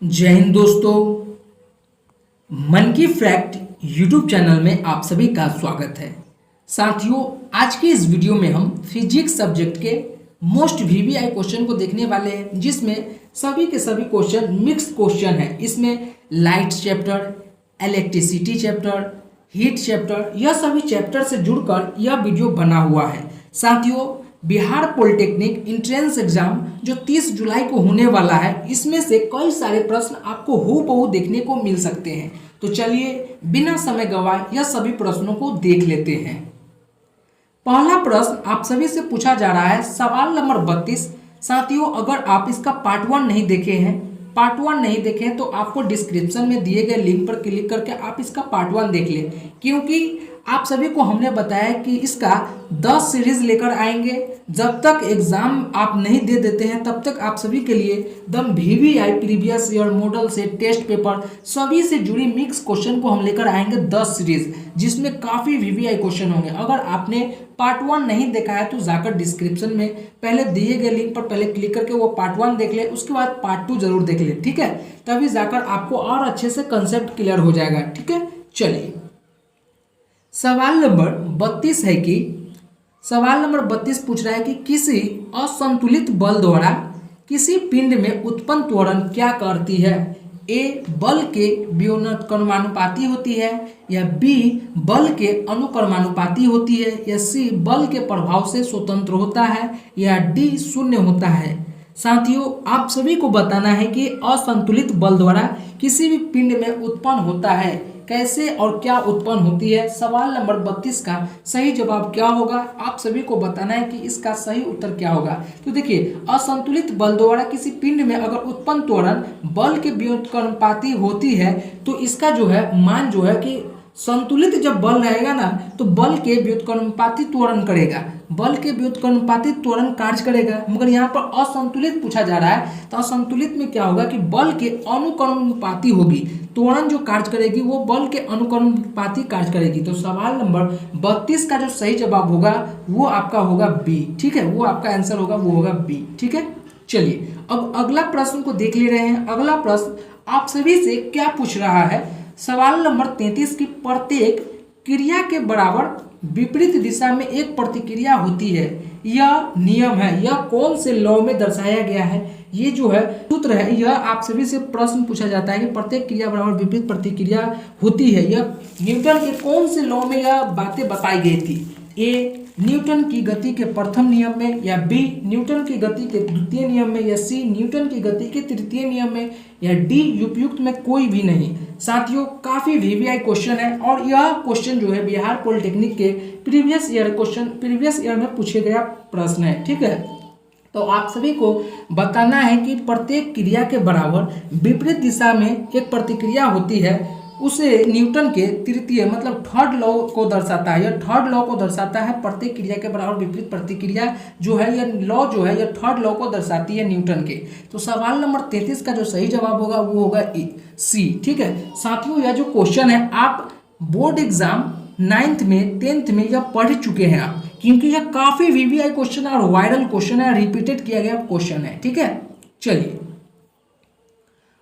जय हिंद दोस्तों। मन की फैक्ट यूट्यूब चैनल में आप सभी का स्वागत है। साथियों, आज के इस वीडियो में हम फिजिक्स सब्जेक्ट के मोस्ट वीवीआई क्वेश्चन को देखने वाले हैं, जिसमें सभी के सभी क्वेश्चन मिक्स क्वेश्चन है। इसमें light chapter, electricity chapter, heat chapter, यह सभी चैप्टर से जुड़कर यह वीडियो बना हुआ है। साथियों, बिहार पॉलिटेक्निक एंट्रेंस एग्जाम जो 30 जुलाई को होने वाला है, इसमें से कई सारे प्रश्न आपको हूबहू देखने को मिल सकते हैं। तो चलिए बिना समय गवाए यह सभी प्रश्नों को देख लेते हैं। पहला प्रश्न आप सभी से पूछा जा रहा है, सवाल नंबर 32। साथियों, अगर आप इसका पार्ट 1 नहीं देखे हैं तो आपको डिस्क्रिप्शन में दिए गए लिंक पर क्लिक करके आप इसका पार्ट 1 देख लें, क्योंकि आप सभी को हमने बताया कि इसका 10 सीरीज लेकर आएंगे। जब तक एग्जाम आप नहीं दे देते हैं तब तक आप सभी के लिए दम वीवीआई प्रीवियस ईयर मॉडल से टेस्ट पेपर सभी से जुड़ी मिक्स क्वेश्चन को हम लेकर आएंगे 10 सीरीज, जिसमें काफ़ी वीवीआई क्वेश्चन होंगे। अगर आपने पार्ट 1 नहीं देखा है तो जाकर डिस्क्रिप्शन में पहले दिए गए लिंक पर पहले क्लिक करके वो पार्ट 1 देख ले, उसके बाद पार्ट 2 जरूर देख ले, ठीक है। तभी जाकर आपको और अच्छे से कंसेप्ट क्लियर हो जाएगा, ठीक है। चलिए, सवाल नंबर 32 है कि सवाल नंबर 32 पूछ रहा है कि किसी असंतुलित बल द्वारा किसी पिंड में उत्पन्न त्वरण क्या करती है। ए बल के व्युत्क्रमानुपाती होती है, या बी बल के अनुक्रमानुपाती होती है, या सी बल के प्रभाव से स्वतंत्र होता है, या डी शून्य होता है। साथियों, आप सभी को बताना है कि असंतुलित बल द्वारा किसी भी पिंड में उत्पन्न होता है, कैसे और क्या उत्पन्न होती है। सवाल नंबर 32 का सही जवाब क्या होगा, आप सभी को बताना है कि इसका सही उत्तर क्या होगा। तो देखिए, असंतुलित बल द्वारा किसी पिंड में अगर उत्पन्न त्वरण बल के व्युत्क्रमानुपाती होती है तो इसका जो है मान जो है कि संतुलित जब बल रहेगा ना तो बल के व्युत्क्रमानुपाती त्वरण करेगा, बल के व्युत्क्रमानुपाती त्वरण कार्य करेगा। मगर यहाँ पर असंतुलित पूछा जा रहा है, तो असंतुलित में क्या होगा कि बल के अनुक्रमानुपाती होगी, त्वरण जो कार्य करेगी वो बल के अनुक्रमानुपाती कार्य करेगी। तो सवाल नंबर 32 का जो सही जवाब होगा वो आपका होगा बी, ठीक है। वो आपका आंसर होगा, वो होगा बी, ठीक है। चलिए, अब अगला प्रश्न को देख ले रहे हैं। अगला प्रश्न आप सभी से क्या पूछ रहा है, सवाल नंबर 33 की प्रत्येक क्रिया के बराबर विपरीत दिशा में एक प्रतिक्रिया होती है, यह नियम है, यह कौन से लॉ में दर्शाया गया है। ये जो है सूत्र है, यह आप सभी से प्रश्न पूछा जाता है कि प्रत्येक क्रिया बराबर विपरीत प्रतिक्रिया होती है, यह न्यूटन के कौन से लॉ में यह बातें बताई गई थी। ए न्यूटन की गति के प्रथम नियम में, या बी न्यूटन की गति के द्वितीय नियम में, या सी न्यूटन की गति के तृतीय नियम में, या डी उपयुक्त में कोई भी नहीं। साथियों, काफी वीवीआई क्वेश्चन है और यह क्वेश्चन जो है बिहार पॉलिटेक्निक के प्रीवियस ईयर में पूछे गया प्रश्न है, ठीक है। तो आप सभी को बताना है कि प्रत्येक क्रिया के बराबर विपरीत दिशा में एक प्रतिक्रिया होती है, उसे न्यूटन के तृतीय मतलब थर्ड लॉ को दर्शाता है। यह थर्ड लॉ को दर्शाता है, प्रत्येक क्रिया के बराबर विपरीत प्रतिक्रिया जो है, यह लॉ जो है यह थर्ड लॉ को दर्शाती है न्यूटन के। तो सवाल नंबर 33 का जो सही जवाब होगा वो होगा सी, ठीक है। साथियों, यह जो क्वेश्चन है आप बोर्ड एग्जाम 9th में 10th में यह पढ़ चुके हैं आप, क्योंकि यह काफी वीवीआई क्वेश्चन है और वायरल क्वेश्चन है, रिपीटेड किया गया क्वेश्चन है, ठीक है। चलिए,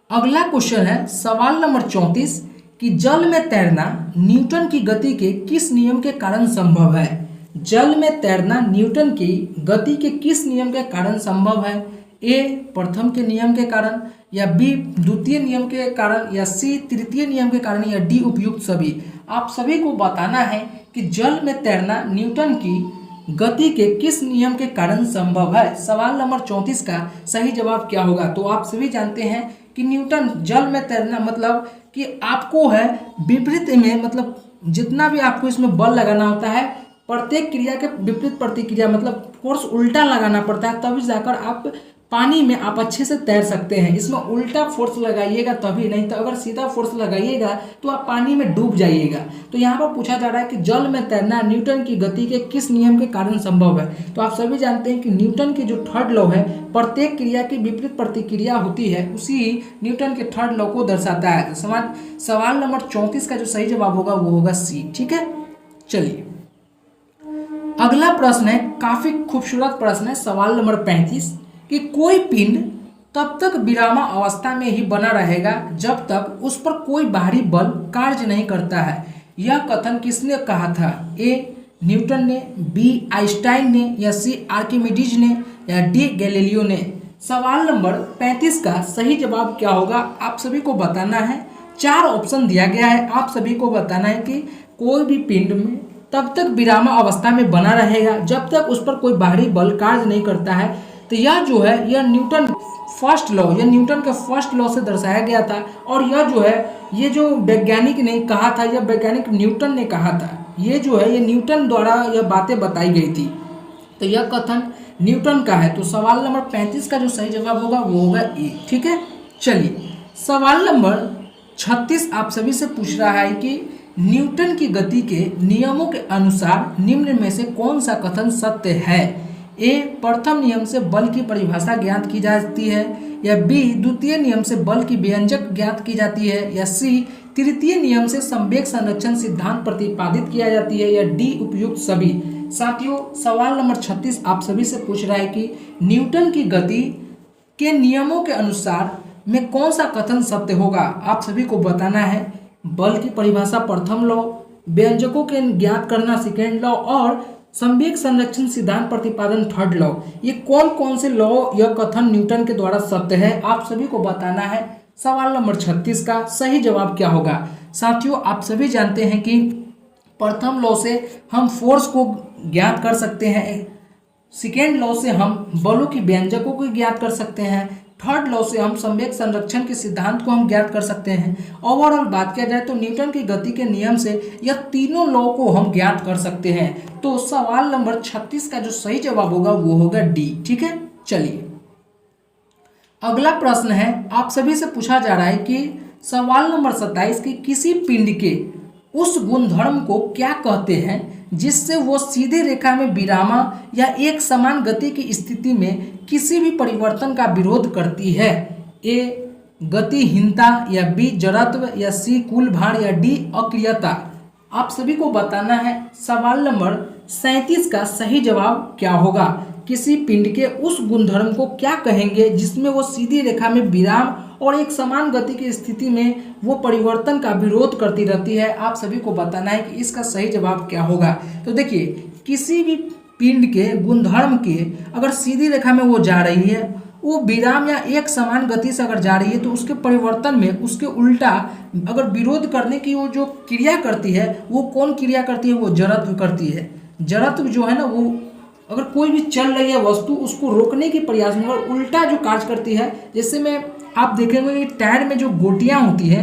अगला क्वेश्चन है सवाल नंबर 34 कि जल में तैरना न्यूटन की गति के किस नियम के कारण संभव है। जल में तैरना न्यूटन की गति के किस नियम के कारण संभव है। ए प्रथम के नियम के कारण, या बी द्वितीय नियम के कारण, या सी तृतीय नियम के कारण, या डी उपयुक्त सभी। आप सभी को बताना है कि जल में तैरना न्यूटन की गति के किस नियम के कारण संभव है। सवाल नंबर 34 का सही जवाब क्या होगा। तो आप सभी जानते हैं कि न्यूटन जल में तैरना मतलब कि आपको है विपरीत में, मतलब जितना भी आपको इसमें बल लगाना होता है, प्रत्येक क्रिया के विपरीत प्रतिक्रिया मतलब फोर्स उल्टा लगाना पड़ता है, तभी जाकर आप पानी में आप अच्छे से तैर सकते हैं। इसमें उल्टा फोर्स लगाइएगा तभी, नहीं तो अगर सीधा फोर्स लगाइएगा तो आप पानी में डूब जाइएगा। तो यहाँ पर पूछा जा रहा है कि जल में तैरना न्यूटन की गति के किस नियम के कारण संभव है। तो आप सभी जानते हैं कि न्यूटन की जो थर्ड लॉ है, प्रत्येक क्रिया की विपरीत प्रतिक्रिया होती है, उसी न्यूटन के थर्ड लॉ को दर्शाता है। तो सवाल नंबर 34 का जो सही जवाब होगा वो होगा सी, ठीक है। चलिए, अगला प्रश्न है, काफी खूबसूरत प्रश्न है, सवाल नंबर 35 कि कोई पिंड तब तक विरामावस्था में ही बना रहेगा जब तक उस पर कोई बाहरी बल कार्य नहीं करता है। यह कथन किसने कहा था? ए न्यूटन ने, बी आइंस्टाइन ने, या सी आर्किमिडीज ने, या डी गैलीलियो ने। सवाल नंबर 35 का सही जवाब क्या होगा आप सभी को बताना है। 4 ऑप्शन दिया गया है, आप सभी को बताना है कि कोई भी पिंड में तब तक विरामावस्था में बना रहेगा जब तक उस पर कोई बाहरी बल कार्य नहीं करता है। तो यह जो है यह न्यूटन फर्स्ट लॉ, यह न्यूटन के फर्स्ट लॉ से दर्शाया गया था। और यह जो है ये जो वैज्ञानिक ने कहा था, यह वैज्ञानिक न्यूटन ने कहा था। ये जो है ये न्यूटन द्वारा यह बातें बताई गई थी। तो यह कथन न्यूटन का है। तो सवाल नंबर 35 का जो सही जवाब होगा वो होगा ए। ठीक है, चलिए सवाल नंबर 36 आप सभी से पूछ रहा है कि न्यूटन की गति के नियमों के अनुसार निम्न में से कौन सा कथन सत्य है? ए प्रथम नियम से बल की परिभाषा ज्ञात की जाती है, या बी द्वितीय नियम से बल की व्यंजक ज्ञात की जाती है, या सी तृतीय नियम से संवेग संरक्षण सिद्धांत प्रतिपादित किया जाती है, या डी उपयुक्त सभी। साथियों सवाल नंबर 36 आप सभी से पूछ रहा है कि न्यूटन की गति के नियमों के अनुसार में कौन सा कथन सत्य होगा। आप सभी को बताना है। बल की परिभाषा प्रथम लॉ, व्यंजकों के ज्ञात करना सेकेंड लॉ, और संवेग संरक्षण सिद्धांत प्रतिपादन थर्ड लॉ। ये कौन कौन से लॉ यह कथन न्यूटन के द्वारा सत्य है आप सभी को बताना है। सवाल नंबर 36 का सही जवाब क्या होगा? साथियों आप सभी जानते हैं कि प्रथम लॉ से हम फोर्स को ज्ञात कर सकते हैं, सेकेंड लॉ से हम बलों की व्यंजकों को ज्ञात कर सकते हैं, थर्ड लॉ से हम संवेग संरक्षण के सिद्धांत को हम ज्ञात कर सकते हैं। ओवरऑल बात किया जाए तो न्यूटन की गति के नियम से यह तीनों लॉ को हम ज्ञात कर सकते हैं। तो सवाल नंबर 36 का जो सही जवाब होगा वो होगा डी। ठीक है, चलिए अगला प्रश्न है आप सभी से पूछा जा रहा है कि सवाल नंबर 27 की किसी पिंड के उस गुणधर्म को क्या कहते हैं जिससे वो सीधे रेखा में विरामा या एक समान गति की स्थिति में किसी भी परिवर्तन का विरोध करती है? ए गतिहीनता, या बी जड़त्व, या सी कुल भार, या डी अक्रियता। आप सभी को बताना है। सवाल नंबर 37 का सही जवाब क्या होगा? किसी पिंड के उस गुणधर्म को क्या कहेंगे जिसमें वो सीधी रेखा में विराम और एक समान गति की स्थिति में वो परिवर्तन का विरोध करती रहती है? आप सभी को बताना है कि इसका सही जवाब क्या होगा। तो देखिए किसी भी पिंड के गुणधर्म के अगर सीधी रेखा में वो जा रही है, वो विराम या एक समान गति से अगर जा रही है, तो उसके परिवर्तन में उसके उल्टा अगर विरोध करने की वो जो क्रिया करती है वो कौन क्रिया करती है? वो जड़त्व करती है। जड़त्व जो है ना, वो अगर कोई भी चल रही है वस्तु उसको रोकने के प्रयास में और उल्टा जो कार्य करती है, जैसे में आप देखेंगे कि टायर में जो गोटियां होती है,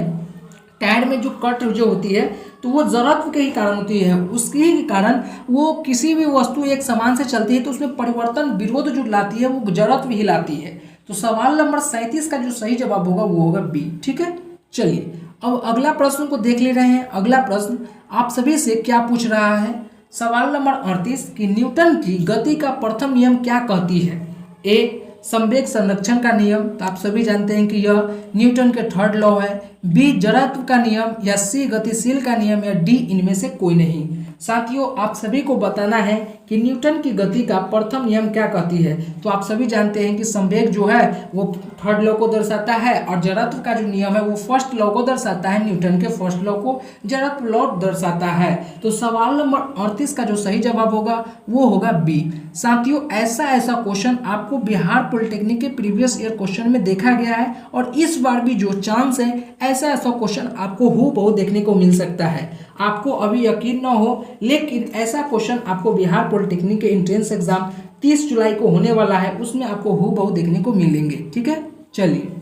टायर में जो कट जो होती है, तो वो जड़त्व के ही कारण होती है। उसके ही कारण वो किसी भी वस्तु एक समान से चलती है तो उसमें परिवर्तन विरोध जो लाती है वो जड़त्व ही लाती है। तो सवाल नंबर 37 का जो सही जवाब होगा वो होगा बी। ठीक है, चलिए अब अगला प्रश्न को देख ले रहे हैं। अगला प्रश्न आप सभी से क्या पूछ रहा है? सवाल नंबर 38 कि न्यूटन की गति का प्रथम नियम क्या कहती है? ए संवेग संरक्षण का नियम, तो आप सभी जानते हैं कि यह न्यूटन के थर्ड लॉ है। बी जड़त्व का नियम, या सी गतिशील का नियम, या डी इनमें से कोई नहीं। साथियों आप सभी को बताना है कि न्यूटन की गति का प्रथम नियम क्या कहती है। तो आप सभी जानते हैं कि संवेग जो है वो थर्ड लॉ को दर्शाता है और जड़त्व का जो नियम है वो फर्स्ट लॉ को दर्शाता है। न्यूटन के फर्स्ट लॉ को जड़त्व लॉ दर्शाता है। तो सवाल नंबर 38 का जो सही जवाब होगा वो होगा बी। साथियों ऐसा क्वेश्चन आपको बिहार पॉलिटेक्निक के प्रीवियस ईयर क्वेश्चन में देखा गया है और इस बार भी जो चांस है ऐसा क्वेश्चन आपको हूबहू देखने को मिल सकता है। आपको अभी यकीन ना हो, लेकिन ऐसा क्वेश्चन आपको बिहार पॉलिटेक्निक के एंट्रेंस एग्जाम 30 जुलाई को होने वाला है, उसमें आपको हूबहू देखने को मिलेंगे। ठीक है, चलिए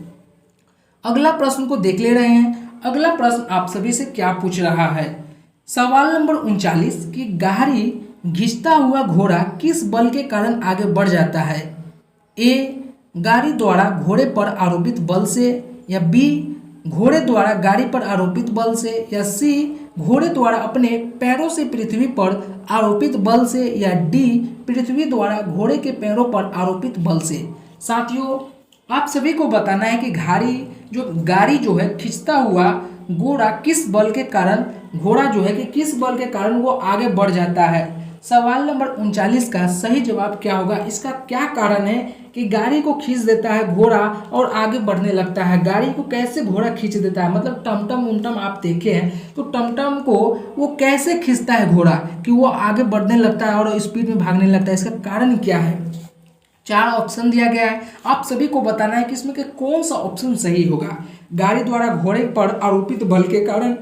अगला प्रश्न को देख ले रहे हैं। अगला प्रश्न आप सभी से क्या पूछ रहा है? सवाल नंबर 39 कि गाड़ी घिंचता हुआ घोड़ा किस बल के कारण आगे बढ़ जाता है? ए गाड़ी द्वारा घोड़े पर आरोपित बल से, या बी घोड़े द्वारा गाड़ी पर आरोपित बल से, या सी घोड़े द्वारा अपने पैरों से पृथ्वी पर आरोपित बल से, या डी पृथ्वी द्वारा घोड़े के पैरों पर आरोपित बल से। साथियों आप सभी को बताना है कि गाड़ी जो है खिंचता हुआ घोड़ा किस बल के कारण, घोड़ा जो है कि किस बल के कारण वो आगे बढ़ जाता है। सवाल नंबर 39 का सही जवाब क्या होगा? इसका क्या कारण है कि गाड़ी को खींच देता है घोड़ा और आगे बढ़ने लगता है? गाड़ी को कैसे घोड़ा खींच देता है? मतलब टमटम उमटम आप देखे हैं तो टमटम को वो कैसे खींचता है घोड़ा कि वो आगे बढ़ने लगता है और स्पीड में भागने लगता है? इसका कारण क्या है? 4 ऑप्शन दिया गया है, आप सभी को बताना है कि इसमें के कौन सा ऑप्शन सही होगा। गाड़ी द्वारा घोड़े पर आरोपित बल के कारण,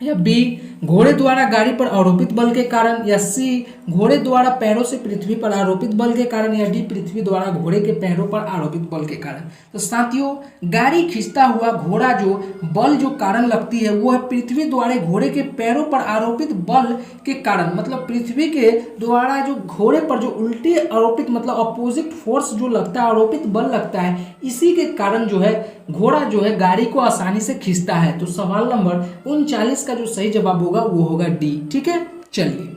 या बी घोड़े द्वारा गाड़ी पर आरोपित बल के कारण, या सी घोड़े द्वारा पैरों से पृथ्वी पर आरोपित बल के कारण, या डी पृथ्वी द्वारा घोड़े के पैरों पर आरोपित बल के कारण। तो साथियों, गाड़ी खींचता हुआ घोड़ा जो बल जो कारण लगती है वो है पृथ्वी द्वारा घोड़े के पैरों पर आरोपित बल के कारण। मतलब पृथ्वी के द्वारा जो घोड़े पर जो उल्टी आरोपित मतलब अपोजिट फोर्स जो लगता है, आरोपित बल लगता है, इसी के कारण जो है घोड़ा जो है गाड़ी को आसानी से खींचता है। तो सवाल नंबर 39 का जो सही जवाब होगा वो होगा डी। ठीक है, चलिए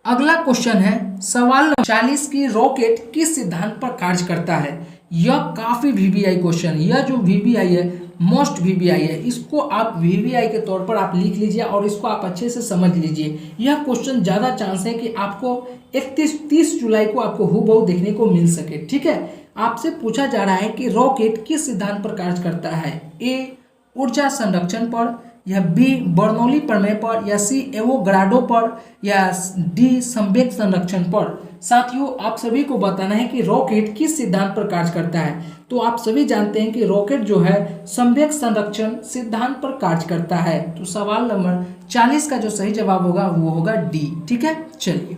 अगला क्वेश्चन है सवाल नंबर 40 की रॉकेट किस सिद्धांत पर कार्य करता है? यह काफी वीवीआई क्वेश्चन, यह जो वीवीआई है मोस्ट वीवीआई है, इसको आप वीवीआई के तौर पर आप लिख लीजिए और इसको आप अच्छे से समझ लीजिए। यह क्वेश्चन ज्यादा चांस है कि आपको 31-30 जुलाई को आपको हूबहू देखने को मिल सके। ठीक है, आपसे पूछा जा रहा है कि रॉकेट किस सिद्धांत पर कार्य करता है? ए ऊर्जा संरक्षण पर, या बी बर्नौली प्रमेय पर, या सी एवोगाड्रो पर, या डी संवेग संरक्षण पर। साथियों, आप सभी को बताना है कि रॉकेट किस सिद्धांत पर कार्य करता है। तो आप सभी जानते हैं कि रॉकेट जो है संवेग संरक्षण सिद्धांत पर कार्य करता है। तो सवाल नंबर 40 का जो सही जवाब होगा वो होगा डी। ठीक है, चलिए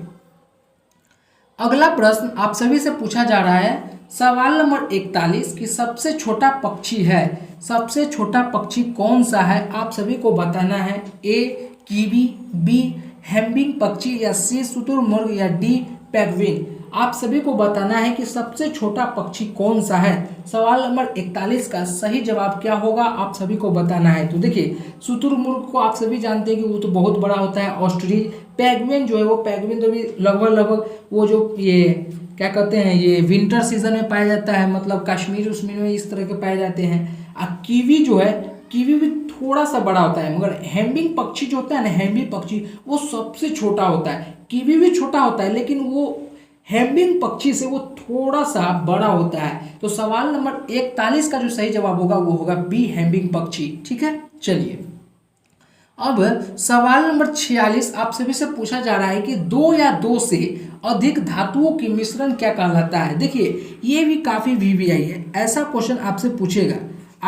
अगला प्रश्न आप सभी से पूछा जा रहा है सवाल नंबर 41 की सबसे छोटा पक्षी है, सबसे छोटा पक्षी कौन सा है? आप सभी को बताना है। ए कीवी, बी हैम्बिंग पक्षी, या सी शुतुरमुर्ग, या डी पेंगुइन। आप सभी को बताना है कि सबसे छोटा पक्षी कौन सा है। सवाल नंबर 41 का सही जवाब क्या होगा आप सभी को बताना है। तो देखिए, शुतुरमुर्ग को आप सभी जानते हैं कि वो तो बहुत बड़ा होता है, ऑस्ट्रिच। पेंगुइन जो है वो पेंगुइन तो भी लगभग वो जो ये क्या कहते हैं ये विंटर सीजन में पाया जाता है, मतलब कश्मीर उश्मीर में इस तरह के पाए जाते हैं। और कीवी जो है, कीवी भी थोड़ा सा बड़ा होता है, मगर हैम्बिंग पक्षी जो होता है ना, हैम्बिंग पक्षी वो सबसे छोटा होता है। कीवी भी छोटा होता है लेकिन वो हैम्बिंग पक्षी से वो थोड़ा सा बड़ा होता है। तो सवाल नंबर 41 का जो सही जवाब होगा वो होगा बी हैम्बिंग पक्षी। ठीक है, चलिए अब सवाल नंबर 46 आप सभी से पूछा जा रहा है कि 2 या 2 से अधिक धातुओं की मिश्रण क्या कहलाता है? देखिए, ये भी काफी वीवीआई है, ऐसा क्वेश्चन आपसे पूछेगा,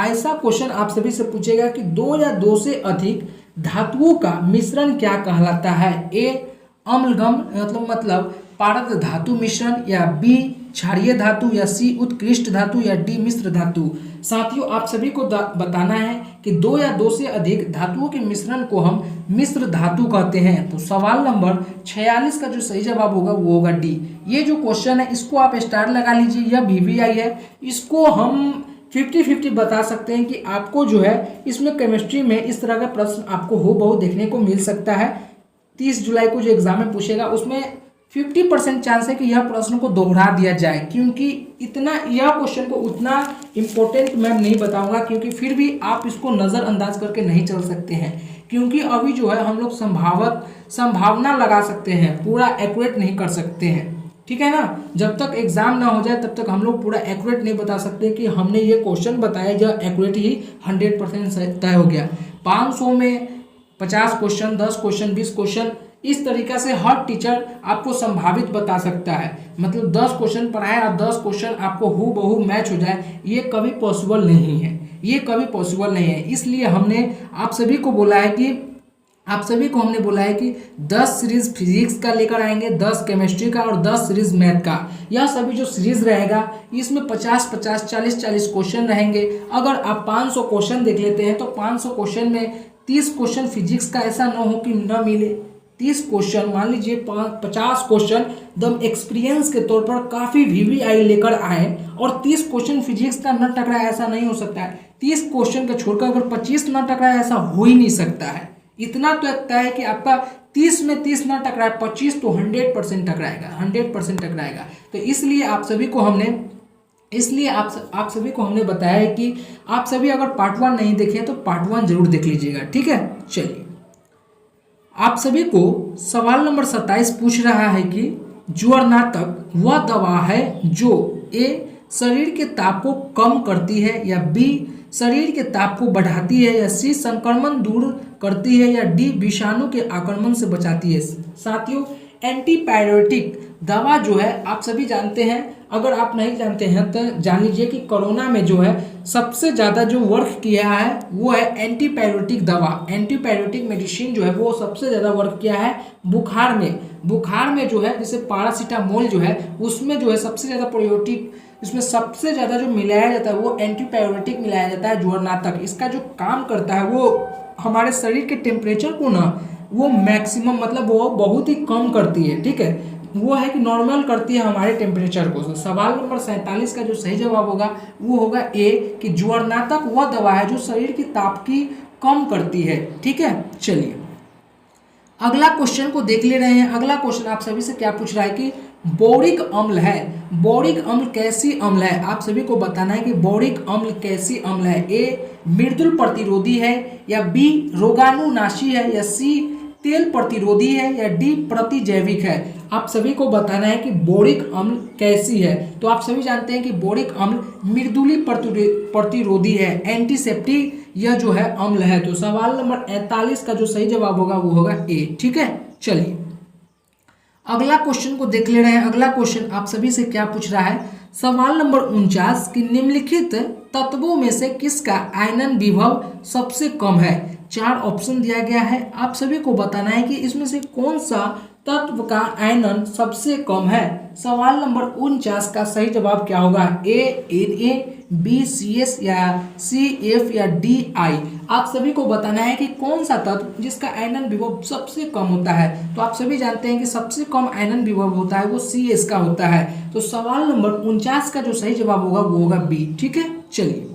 ऐसा क्वेश्चन आप सभी से पूछेगा कि 2 या 2 से अधिक धातुओं का मिश्रण क्या कहलाता है? ए अम्लगम मतलब पारद धातु मिश्रण, या बी क्षारीय धातु, या सी उत्कृष्ट धातु, या डी मिश्र धातु। साथियों, आप सभी को बताना है कि 2 या 2 से अधिक धातुओं के मिश्रण को हम मिश्र धातु कहते हैं। तो सवाल नंबर 46 का जो सही जवाब होगा वो होगा डी। ये जो क्वेश्चन है इसको आप स्टार लगा लीजिए, यह वीवीआई है, इसको हम 50-50 बता सकते हैं कि आपको जो है इसमें केमिस्ट्री में इस तरह का प्रश्न आपको हूबहू देखने को मिल सकता है। 30 जुलाई को जो एग्जाम में पूछेगा उसमें 50% चांस है कि यह प्रश्न को दोहरा दिया जाए, क्योंकि इतना यह क्वेश्चन को उतना इम्पोर्टेंट मैं नहीं बताऊंगा, क्योंकि फिर भी आप इसको नज़रअंदाज करके नहीं चल सकते हैं, क्योंकि अभी जो है हम लोग संभावना लगा सकते हैं, पूरा एक्यूरेट नहीं कर सकते हैं। ठीक है ना, जब तक एग्जाम ना हो जाए तब तक हम लोग पूरा एक्यूरेट नहीं बता सकते कि हमने ये क्वेश्चन बताया जो एक्यूरेट ही 100% तय हो गया। 500 में 50 क्वेश्चन, 10 क्वेश्चन, 20 क्वेश्चन, इस तरीका से हर टीचर आपको संभावित बता सकता है। मतलब 10 क्वेश्चन पढ़ाए और 10 क्वेश्चन आपको हूबहू मैच हो जाए, ये कभी पॉसिबल नहीं है, ये कभी पॉसिबल नहीं है। इसलिए हमने आप सभी को बोला है कि 10 सीरीज फिजिक्स का लेकर आएंगे, 10 केमिस्ट्री का और 10 सीरीज मैथ का। यह सभी जो सीरीज रहेगा इसमें 50-50, 40-40 क्वेश्चन रहेंगे। अगर आप 500 क्वेश्चन देख लेते हैं तो 500 क्वेश्चन में 30 क्वेश्चन फिजिक्स का ऐसा न हो कि न मिले। 30 क्वेश्चन मान लीजिए 50 क्वेश्चन एकदम एक्सपीरियंस के तौर पर काफ़ी वीवीआई लेकर आए और 30 क्वेश्चन फिजिक्स का न टकराए, ऐसा नहीं हो सकता है। 30 क्वेश्चन का छोड़कर अगर 25 न टकराए, ऐसा हो ही नहीं सकता है। इतना तो लगता है कि आपका 30 में 30 न टकराए, 25 तो 100% टकराएगा, 100% टकराएगा। तो इसलिए आप सभी को हमने बताया है कि आप सभी अगर पार्ट 1 नहीं देखे तो पार्ट 1 जरूर देख लीजिएगा। ठीक है, चलिए आप सभी को सवाल नंबर 27 पूछ रहा है कि ज्वरनाशक वह दवा है जो ए शरीर के ताप को कम करती है, या बी शरीर के ताप को बढ़ाती है, या सी संक्रमण दूर करती है, या डी विषाणु के आक्रमण से बचाती है। साथियों, एंटीबायोटिक दवा जो है आप सभी जानते हैं, अगर आप नहीं जानते हैं तो जान लीजिए कि कोरोना में जो है सबसे ज़्यादा जो वर्क किया है वो है एंटीबायोटिक दवा। एंटीबायोटिक मेडिसिन जो है वो सबसे ज़्यादा वर्क किया है बुखार में जो है, जैसे पैरासीटामोल जो है उसमें जो है सबसे ज़्यादा प्रोबायोटिक, इसमें सबसे ज़्यादा जो मिलाया जाता है वो एंटीबायोटिक मिलाया जाता है ज्वरनाशक। इसका जो काम करता है वो हमारे शरीर के टेम्परेचर को ना वो मैक्सिमम मतलब वो बहुत ही कम करती है, ठीक है, वो है कि नॉर्मल करती है हमारे टेम्परेचर को। तो सवाल नंबर 47 का जो सही जवाब होगा वो होगा ए कि ज्वरनाशक वह दवा है जो शरीर की ताप की कम करती है, ठीक है। चलिए अगला क्वेश्चन को देख ले रहे हैं। अगला क्वेश्चन आप सभी से क्या पूछ रहा है कि बोरिक अम्ल है, बोरिक अम्ल कैसी अम्ल है, आप सभी को बताना है कि बोरिक अम्ल कैसी अम्ल है। ए मृदुल प्रतिरोधी है, या बी रोगाणुनाशी है, या सी तेल प्रतिरोधी है, या डी प्रतिजैविक है। आप सभी को बताना है कि बोरिक अम्ल कैसी है। तो आप सभी जानते हैं कि बोरिक अम्ल मृदुली प्रतिरोधी है, एंटीसेप्टिक यह जो है अम्ल है। तो सवाल नंबर 41 का जो सही जवाब होगा वो होगा ए, ठीक है। चलिए अगला क्वेश्चन को देख ले रहे हैं। अगला क्वेश्चन आप सभी से क्या पूछ रहा है, सवाल नंबर 49 कि निम्नलिखित तत्वों में से किसका आयनन विभव सबसे कम है। 4 ऑप्शन दिया गया है, आप सभी को बताना है कि इसमें से कौन सा तत्व का आयनन सबसे कम है। सवाल नंबर 49 का सही जवाब क्या होगा, ए Na, बी CS, या सी F, या डी आई। आप सभी को बताना है कि कौन सा तत्व जिसका आयनन विभव सबसे कम होता है। तो आप सभी जानते हैं कि सबसे कम आयनन विभव होता है वो CS का होता है। तो सवाल नंबर 49 का जो सही जवाब होगा वो होगा बी, ठीक है। चलिए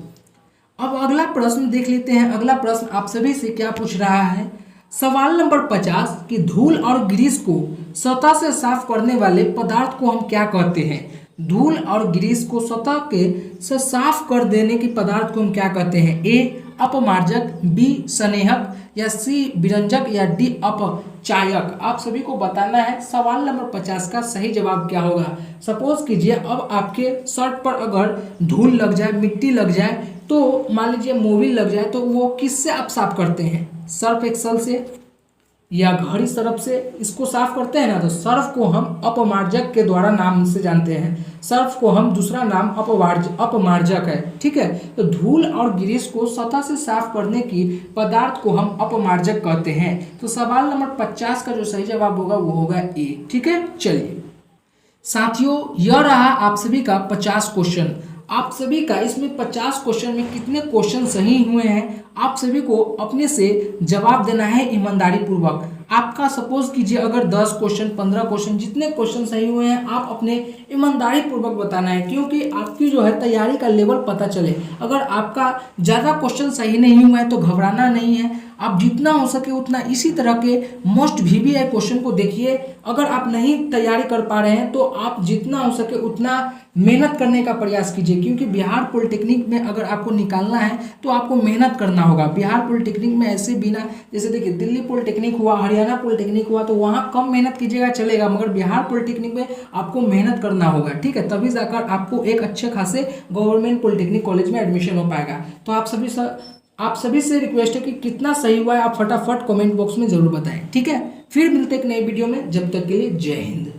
अब अगला प्रश्न देख लेते हैं। अगला प्रश्न आप सभी से क्या पूछ रहा है, सवाल नंबर 50 कि धूल और ग्रीस को सतह से साफ करने वाले पदार्थ को हम क्या कहते हैं। धूल और ग्रीस को सतह के से साफ कर देने के पदार्थ को हम क्या कहते हैं। ए अपमार्जक, बी स्नेहक, या सी विरंजक, या डी अपचायक। आप सभी को बताना है सवाल नंबर 50 का सही जवाब क्या होगा। सपोज कीजिए अब आपके शर्ट पर अगर धूल लग जाए, मिट्टी लग जाए, तो मान लीजिए मोबिल लग जाए, तो वो किससे आप साफ करते हैं, सर्फ एक्सल से या घड़ी सर्फ से इसको साफ करते हैं ना। तो सर्फ को हम अपमार्जक के द्वारा नाम से जानते हैं, सर्फ को हम दूसरा नाम अपमार्जक है, ठीक है। तो धूल और ग्रीस को सतह से साफ करने की पदार्थ को हम अपमार्जक कहते हैं। तो सवाल नंबर 50 का जो सही जवाब होगा वो होगा ए, ठीक है। चलिए साथियों यह रहा आप सभी का 50 क्वेश्चन। आप सभी का इसमें 50 क्वेश्चन में कितने क्वेश्चन सही हुए हैं आप सभी को अपने से जवाब देना है ईमानदारी पूर्वक। आपका सपोज कीजिए अगर 10 क्वेश्चन 15 क्वेश्चन जितने क्वेश्चन सही हुए हैं आप अपने ईमानदारी पूर्वक बताना है, क्योंकि आपकी जो है तैयारी का लेवल पता चले। अगर आपका ज़्यादा क्वेश्चन सही नहीं हुआ है तो घबराना नहीं है, आप जितना हो सके उतना इसी तरह के मोस्ट VBI क्वेश्चन को देखिए। अगर आप नहीं तैयारी कर पा रहे हैं तो आप जितना हो सके उतना मेहनत करने का प्रयास कीजिए, क्योंकि बिहार पॉलिटेक्निक में अगर आपको निकालना है तो आपको मेहनत करना होगा। बिहार पॉलिटेक्निक में ऐसे बिना, जैसे देखिए दिल्ली पॉलिटेक्निक हुआ, हरियाणा पॉलिटेक्निक हुआ, तो वहाँ कम मेहनत कीजिएगा चलेगा, मगर बिहार पॉलिटेक्निक में आपको मेहनत करना होगा, ठीक है, तभी जाकर आपको एक अच्छे खासे गवर्नमेंट पॉलिटेक्निक कॉलेज में एडमिशन हो पाएगा। तो आप सभी से रिक्वेस्ट है कि कितना सही हुआ है आप फटाफट कमेंट बॉक्स में जरूर बताएं, ठीक है। फिर मिलते हैं एक नई वीडियो में, जब तक के लिए जय हिंद।